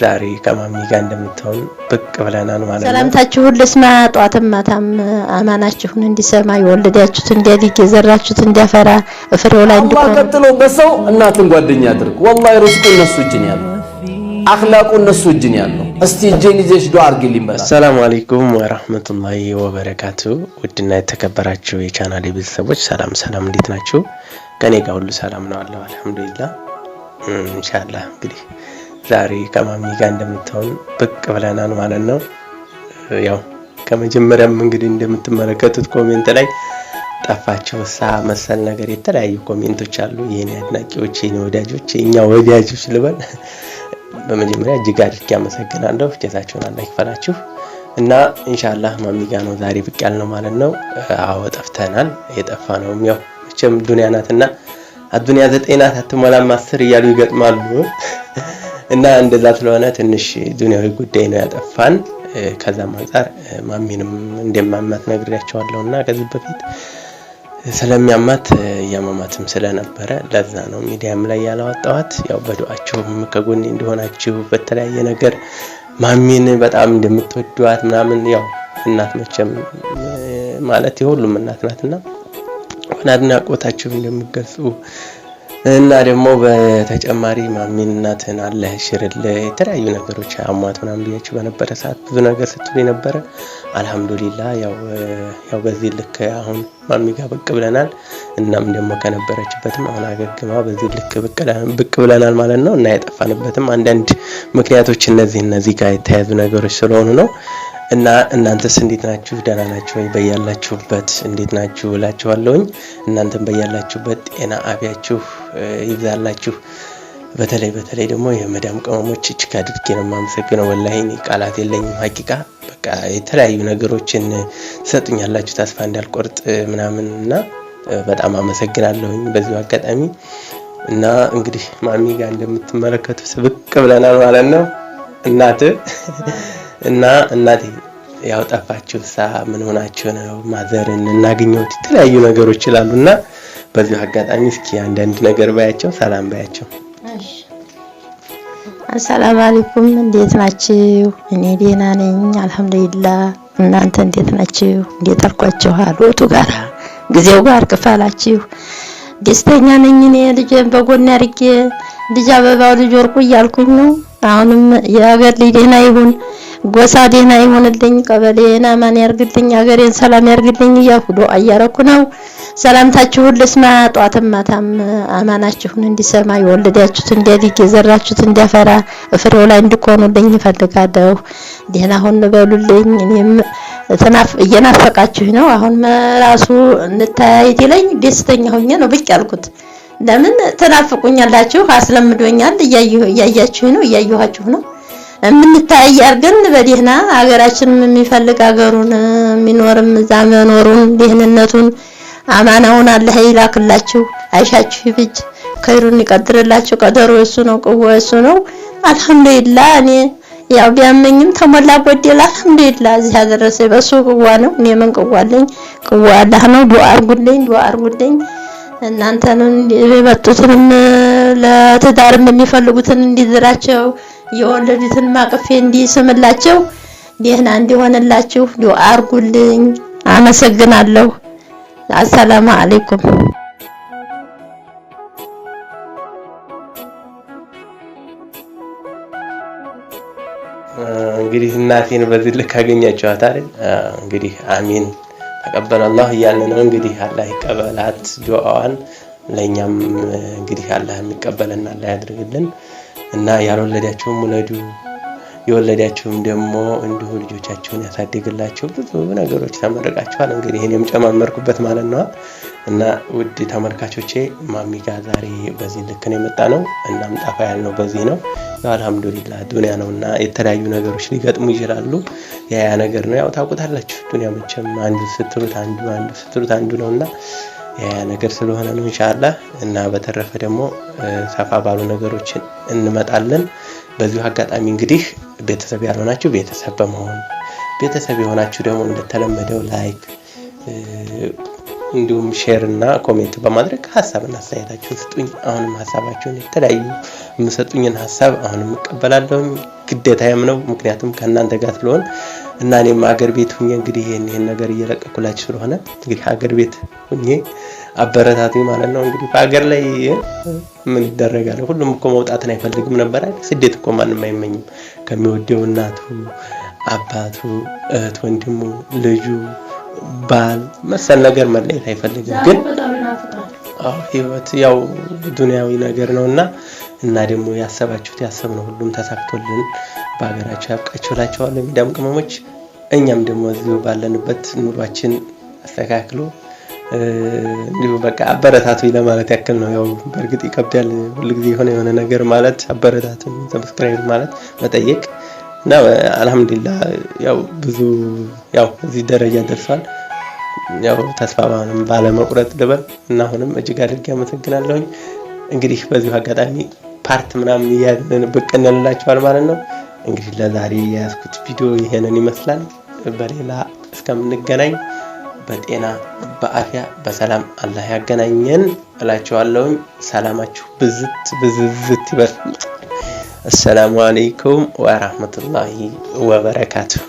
ዛሬ ከማሚ ጋር እንደምትሆን ብቅ ብለናል ማለት ነው። ሰላምታችሁን ልስማ ጧትም ማታም አማናችሁን እንዲሰማ የወለዳችሁት እንዲያድግ የዘራችሁት እንዲያፈራ ፍሬው ላይ አላህ ቀጥሎ በሰው እናትን ጓደኛ አድርግ። ወላሂ ርስቁ እነሱ እጅ ነው ያለው፣ አኽላቁ እነሱ እጅ ነው ያለው። እስቲ እጄን ይዘሽ ዱዓ አድርግልኝ በላ። አሰላሙ አለይኩም ወራህመቱላሂ ወበረካቱ። ውድና የተከበራችሁ የቻናሌ ቤተሰቦች ሰላም እንዴት ናችሁ? ከኔ ጋር ሁሉ ሰላም ነው አለው አልহামዱሊላህ። ኢንሻአላህ እንግዲህ ዛሬ ከማሚ ጋር እንደምትሆን ብቅ ብለናል ማለት ነው። ያው ከመጀመሪያም እንግዲህ እንደምትመለከቱት ኮሜንት ላይ ጠፋቸው መሰል ነገር የተለያዩ ኮሜንቶች አሉ። የኔ አድናቂዎች፣ የኔ ወዳጆች፣ የኛ ወዳጆች ልበል። በመጀመሪያ እጅግ አድርጌ አመሰግናለሁ። ጀዛችሁን አላህ ይክፈላችሁ። እና ኢንሻአላህ ማሚ ጋር ነው ዛሬ ብቅ ያልነው ማለት ነው። አዎ ጠፍተናል። የጠፋነውም ያው መቼም ዱንያ ናትና አዱንያ 9 ናት አትሞላም 10 እያሉ ይገጥማሉ። እና እንደዛ ስለሆነ ትንሽ ዱንያዊ ጉዳይ ነው ያጠፋን። ከዛም አንፃር ማሚንም እንደማማት ነግሬያቸዋለሁና ከዚህ በፊት ስለሚያማት ያማማትም ስለነበረ ለዛ ነው ሚዲያም ላይ ያላወጣኋት። ያው በዱዓችሁም ከጎኔ እንደሆናችሁ በተለያየ ነገር ማሚን በጣም እንደምትወዷት ምናምን ያው እናት መቼም ማለት የሁሉም እናት ናትና አድናቆታችሁ እንደምትገልጹ እና ደግሞ በተጨማሪ ማሚን እናትን አላህ ይሽርልህ የተለያዩ ነገሮች አሟት ምናምን ብያችሁ በነበረ ሰዓት ብዙ ነገር ስትሉኝ ነበረ። አልহামዱሊላህ ያው በዚህ ልክ አሁን ማሚ ጋር ብቅ ብለናል። እናም ደግሞ ከነበረችበትም አሁን አገግማ በዚህ ልክ ብቅ ብለናል ማለት ነው። እና የጠፋንበትም አንዳንድ ምክንያቶች እነዚህ ጋር የተያዙ ነገሮች ስለሆኑ ነው። እና እናንተስ እንዴት ናችሁ? ደህና ናችሁ ወይ? በያላችሁበት እንዴት ናችሁ እላችኋለሁኝ። እናንተም በያላችሁበት ጤና አብያችሁ ይብዛላችሁ። በተለይ ደግሞ የመዳም ቅመሞች እጅግ አድርጌ ነው የማመሰግነው። ወላሂ እኔ ቃላት የለኝም ሀቂቃ። በቃ የተለያዩ ነገሮችን ትሰጡኛላችሁ ተስፋ እንዳልቆርጥ ምናምን እና በጣም አመሰግናለሁኝ በዚሁ አጋጣሚ። እና እንግዲህ ማሚ ጋር እንደምትመለከቱት ብቅ ብለናል ማለት ነው። እና እናቴ ያው ጠፋችሁ ምን ሆናችሁ ነው? ማዘርን እናገኘውት የተለያዩ ነገሮች ይላሉና በዚህ አጋጣሚ እስኪ አንዳንድ ነገር ባያቸው ሰላም ባያቸው። እሺ አሰላሙ አለይኩም እንዴት ናችሁ? እኔ ደህና ነኝ አልহামዱሊላህ። እናንተ እንዴት ናችሁ? እንዴት አልኳችኋል? ወጡ ጋር ጊዜው ጋር ከፋላችሁ ደስተኛ ነኝ። እኔ ልጄን በጎን አድርጌ ልጅ አበባው ልጅ ወርቁ እያልኩኝ ነው። አሁንም የሀገር ልጅ ደህና ይሁን፣ ጎሳ ደህና ይሁንልኝ፣ ቀበሌና ማን ያርግልኝ፣ ሀገሬን ሰላም ያርግልኝ እያልኩ ዱዓ እያረኩ ነው። ሰላምታችሁን ልስማ ጧትም ማታም አማናችሁን እንዲሰማ የወለዳችሁት እንዲያድግ የዘራችሁት እንዲያፈራ ፍሬው ላይ እንድትሆኑልኝ እፈልጋለሁ። ደህና ሁኑ በሉልኝ። እኔም እየናፈቃችሁኝ ነው። አሁን ራሱ እንታያይት ይለኝ ደስተኛ ሆኜ ነው ብቅ ያልኩት። ለምን ተናፍቁኛላችሁ? አስለምዶኛል። እያያችሁ ነው፣ እያየኋችሁ ነው። እንታያይ አርገን በደህና ሀገራችንም የሚፈልግ ሀገሩን የሚኖርም እዛ መኖሩን ደህንነቱን አማናውን አላህ ይላክላችሁ። አይሻችሁ ይብጅ ከይሩን ይቀድርላችሁ። ቀደሩ እሱ ነው፣ ቅዋ እሱ ነው። አልহামዱሊላህ እኔ ያው ቢያመኝም ተሞላ ጎደል አልহামዱሊላህ እዚህ ያደረሰ በሱ ቅዋ ነው። እኔ ምን ቅዋለኝ? ቅዋ አላህ ነው። ዱዓ አርጉልኝ። እናንተንም የመጡትንም ለትዳርም የሚፈልጉትን እንዲዝራቸው የወለዱትን ማቀፌ እንዲስምላቸው ደህና እንዲሆንላችሁ ዱዓ አርጉልኝ። አመሰግናለሁ። አሰላሙ አለይኩም። እንግዲህ እናቴን በዚህ ልክ አገኛችኋት አይደል? እንግዲህ አሚን ተቀበለ አላህ እያልን ነው። እንግዲህ አላህ ይቀበላት ዱዓዋን። ለኛም እንግዲህ አላህ የሚቀበልና አላህ ያድርግልን። እና ያልወለዳችሁም ወለዱ፣ የወለዳችሁም ደግሞ እንዲሁ ልጆቻችሁን ያሳድግላችሁ። ብዙ ነገሮች ተመረቃችኋል። እንግዲህ እኔም ጨማመርኩበት ማለት ነው። እና ውድ ተመልካቾቼ ማሚ ጋር ዛሬ በዚህ ልክ ነው የመጣነው። እናም ጠፋ ያልነው በዚህ ነው። ያው አልহামዱሊላህ ዱንያ ነውና የተለያዩ ነገሮች ሊገጥሙ ይችላሉ። ያ ነገር ነው ያው ታውቁታላችሁ። ዱንያ መቼም አንዱ ስትሉት አንዱ ነውና ያ ነገር ስለሆነ ነው ኢንሻአላህ። እና በተረፈ ደግሞ ሰፋ ባሉ ነገሮችን እንመጣለን። በዚሁ አጋጣሚ እንግዲህ ቤተሰብ ያልሆናችሁ ቤተሰብ በመሆን ቤተሰብ የሆናችሁ ደግሞ እንደተለመደው ላይክ እንዲሁም ሼር እና ኮሜንት በማድረግ ሐሳብና አስተያየታችሁን ስጡኝ። አሁንም ሐሳባችሁን የተለያዩ የምሰጡኝን ሐሳብ አሁንም እቀበላለሁ፣ ግዴታዬም ነው። ምክንያቱም ከእናንተ ጋር ስለሆነ እና እኔም ሀገር ቤት ሁኜ እንግዲህ ይሄን ነገር እየለቀኩላችሁ ስለሆነ እንግዲህ ሀገር ቤት ሁኜ አበረታቱኝ ማለት ነው። እንግዲህ በሀገር ላይ ምን ይደረጋል? ሁሉም እኮ መውጣትን አይፈልግም ነበር አይደል? ስደት እኮ ማንም አይመኝም። ከሚወደው እናቱ፣ አባቱ፣ እህት፣ ወንድሙ፣ ልጁ፣ ባል መሰል ነገር መለየት አይፈልግም። ግን ህይወት ያው ዱንያዊ ነገር ነውና እና ደግሞ ያሰባችሁት ያሰብነው ሁሉም ተሳክቶልን በሀገራችሁ ያብቃችሁ እላችኋለሁ ሚዳም ቅመሞች። እኛም ደግሞ እዚሁ ባለንበት ኑሯችን አስተካክሎ እንዲሁ በቃ አበረታቱኝ ለማለት ያክል ነው። ያው በእርግጥ ይከብዳል ሁሉ ጊዜ የሆነ ነገር ማለት አበረታቱኝ ሰብስክራይብ ማለት መጠየቅ እና አልহামዱሊላህ ያው ብዙ ያው እዚህ ደረጃ ደርሷል። ያው ተስፋ ባለመቁረጥ ልበል እና አሁንም እጅግ አድርጌ አመሰግናለሁ። እንግዲህ በዚሁ አጋጣሚ ፓርት ምናምን ያለን ብቅ እንላችኋል ማለት ነው። እንግዲህ ለዛሬ ያስኩት ቪዲዮ ይሄንን ይመስላል። በሌላ እስከምንገናኝ በጤና በአፊያ በሰላም አላህ ያገናኘን እላችኋለሁ። ሰላማችሁ ብዝት ይበል። السلام عليكم ورحمة الله وبركاته.